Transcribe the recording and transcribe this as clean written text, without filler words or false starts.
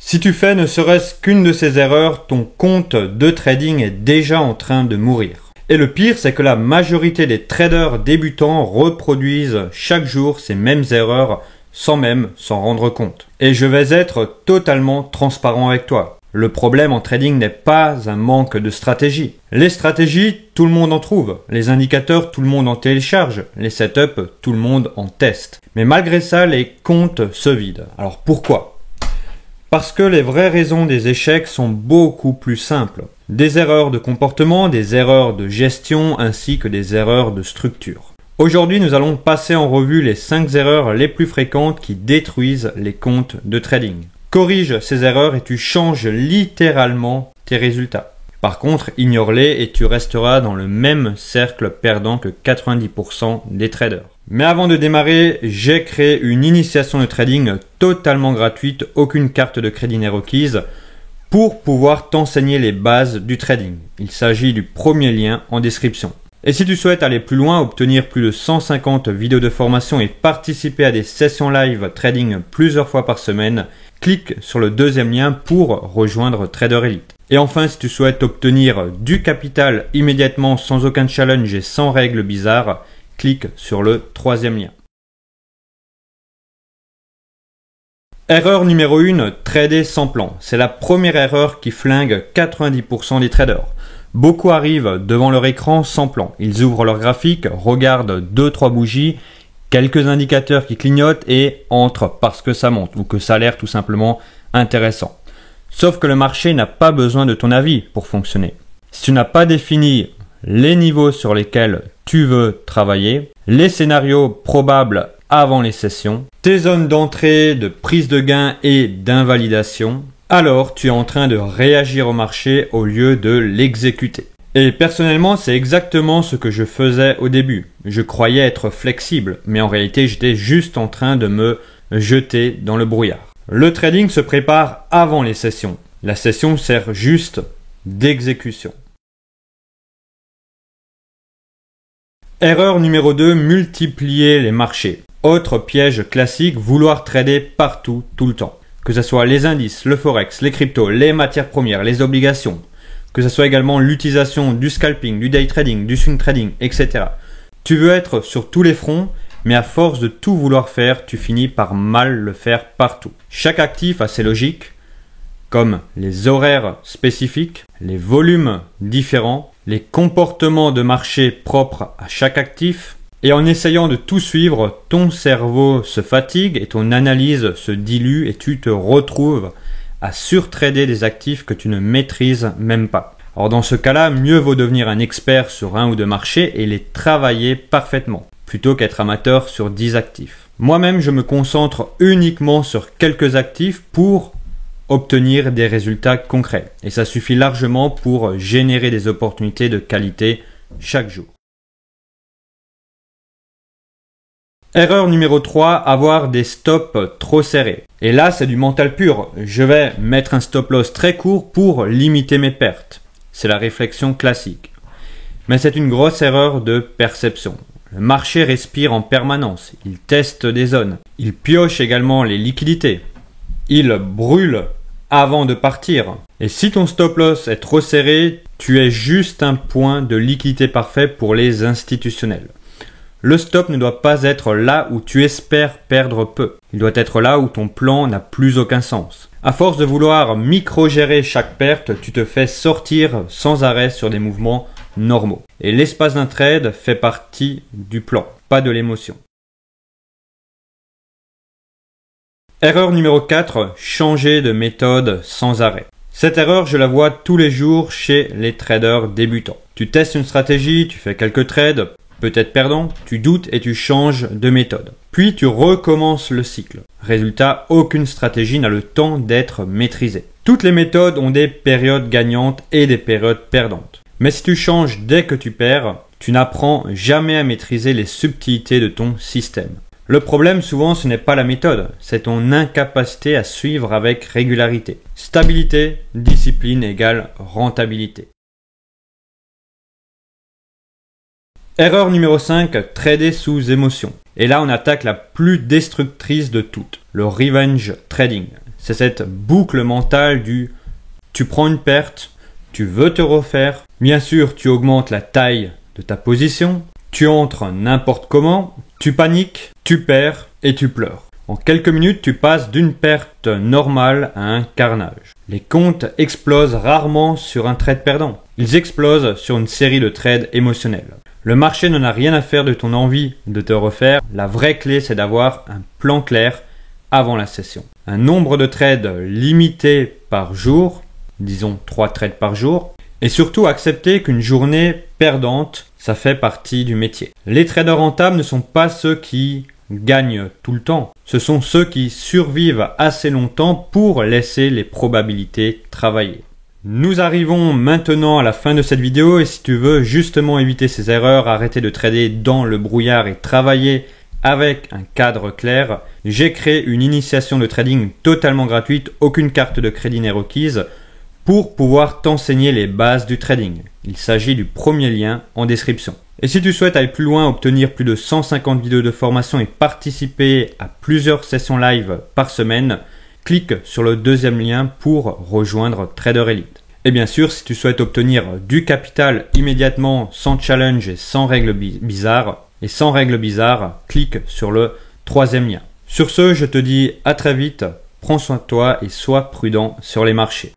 Si tu fais ne serait-ce qu'une de ces erreurs, ton compte de trading est déjà en train de mourir. Et le pire, c'est que la majorité des traders débutants reproduisent chaque jour ces mêmes erreurs sans même s'en rendre compte. Et je vais être totalement transparent avec toi. Le problème en trading n'est pas un manque de stratégie. Les stratégies, tout le monde en trouve. Les indicateurs, tout le monde en télécharge. Les setups, tout le monde en teste. Mais malgré ça, les comptes se vident. Alors pourquoi ? Parce que les vraies raisons des échecs sont beaucoup plus simples. Des erreurs de comportement, des erreurs de gestion ainsi que des erreurs de structure. Aujourd'hui, nous allons passer en revue les 5 erreurs les plus fréquentes qui détruisent les comptes de trading. Corrige ces erreurs et tu changes littéralement tes résultats. Par contre, ignore-les et tu resteras dans le même cercle perdant que 90% des traders. Mais avant de démarrer, j'ai créé une initiation de trading totalement gratuite, aucune carte de crédit n'est requise, pour pouvoir t'enseigner les bases du trading. Il s'agit du premier lien en description. Et si tu souhaites aller plus loin, obtenir plus de 150 vidéos de formation et participer à des sessions live trading plusieurs fois par semaine, clique sur le deuxième lien pour rejoindre Trader Elite. Et enfin, si tu souhaites obtenir du capital immédiatement sans aucun challenge et sans règles bizarres, clique sur le troisième lien. Erreur numéro 1, trader sans plan. C'est la première erreur qui flingue 90% des traders. Beaucoup arrivent devant leur écran sans plan. Ils ouvrent leur graphique, regardent 2-3 bougies, quelques indicateurs qui clignotent et entrent parce que ça monte ou que ça a l'air tout simplement intéressant. Sauf que le marché n'a pas besoin de ton avis pour fonctionner. Si tu n'as pas défini les niveaux sur lesquels tu veux travailler, les scénarios probables avant les sessions, tes zones d'entrée, de prise de gain et d'invalidation, alors tu es en train de réagir au marché au lieu de l'exécuter. Et personnellement, c'est exactement ce que je faisais au début. Je croyais être flexible, mais en réalité, j'étais juste en train de me jeter dans le brouillard. Le trading se prépare avant les sessions. La session sert juste d'exécution. Erreur numéro 2, multiplier les marchés. Autre piège classique, vouloir trader partout, tout le temps. Que ce soit les indices, le forex, les cryptos, les matières premières, les obligations. Que ce soit également l'utilisation du scalping, du day trading, du swing trading, etc. Tu veux être sur tous les fronts, mais à force de tout vouloir faire, tu finis par mal le faire partout. Chaque actif a ses logiques, comme les horaires spécifiques, les volumes différents, les comportements de marché propres à chaque actif. Et en essayant de tout suivre, ton cerveau se fatigue et ton analyse se dilue et tu te retrouves à surtrader des actifs que tu ne maîtrises même pas. Alors dans ce cas-là, mieux vaut devenir un expert sur un ou deux marchés et les travailler parfaitement, plutôt qu'être amateur sur 10 actifs. Moi-même, je me concentre uniquement sur quelques actifs pour obtenir des résultats concrets. Et ça suffit largement pour générer des opportunités de qualité chaque jour. Erreur numéro 3, avoir des stops trop serrés. Et là, c'est du mental pur. Je vais mettre un stop loss très court pour limiter mes pertes. C'est la réflexion classique. Mais c'est une grosse erreur de perception. Le marché respire en permanence. Il teste des zones. Il pioche également les liquidités. Il brûle avant de partir. Et si ton stop loss est trop serré, tu es juste un point de liquidité parfait pour les institutionnels. Le stop ne doit pas être là où tu espères perdre peu. Il doit être là où ton plan n'a plus aucun sens. À force de vouloir micro-gérer chaque perte, tu te fais sortir sans arrêt sur des mouvements normaux. Et l'espace d'un trade fait partie du plan, pas de l'émotion. Erreur numéro 4, changer de méthode sans arrêt. Cette erreur, je la vois tous les jours chez les traders débutants. Tu testes une stratégie, tu fais quelques trades, peut-être perdant, tu doutes et tu changes de méthode. Puis tu recommences le cycle. Résultat, aucune stratégie n'a le temps d'être maîtrisée. Toutes les méthodes ont des périodes gagnantes et des périodes perdantes. Mais si tu changes dès que tu perds, tu n'apprends jamais à maîtriser les subtilités de ton système. Le problème souvent ce n'est pas la méthode, c'est ton incapacité à suivre avec régularité. Stabilité, discipline égale rentabilité. Erreur numéro 5, trader sous émotion. Et là on attaque la plus destructrice de toutes, le revenge trading. c'est cette boucle mentale du tu prends une perte, tu veux te refaire, bien sûr tu augmentes la taille de ta position, tu entres n'importe comment, tu paniques, tu perds et tu pleures. En quelques minutes, tu passes d'une perte normale à un carnage. Les comptes explosent rarement sur un trade perdant. Ils explosent sur une série de trades émotionnels. Le marché n'en a rien à faire de ton envie de te refaire. La vraie clé, c'est d'avoir un plan clair avant la session. Un nombre de trades limité par jour, disons 3 trades par jour, et surtout accepter qu'une journée perdante, ça fait partie du métier. Les traders rentables ne sont pas ceux qui gagnent tout le temps. Ce sont ceux qui survivent assez longtemps pour laisser les probabilités travailler. Nous arrivons maintenant à la fin de cette vidéo et si tu veux justement éviter ces erreurs, arrêter de trader dans le brouillard et travailler avec un cadre clair, j'ai créé une initiation de trading totalement gratuite, aucune carte de crédit n'est requise, pour pouvoir t'enseigner les bases du trading. Il s'agit du premier lien en description. Et si tu souhaites aller plus loin, obtenir plus de 150 vidéos de formation et participer à plusieurs sessions live par semaine, clique sur le deuxième lien pour rejoindre Trader Elite. Et bien sûr, si tu souhaites obtenir du capital immédiatement, sans challenge et sans règles bizarres, clique sur le troisième lien. Sur ce, je te dis à très vite, prends soin de toi et sois prudent sur les marchés.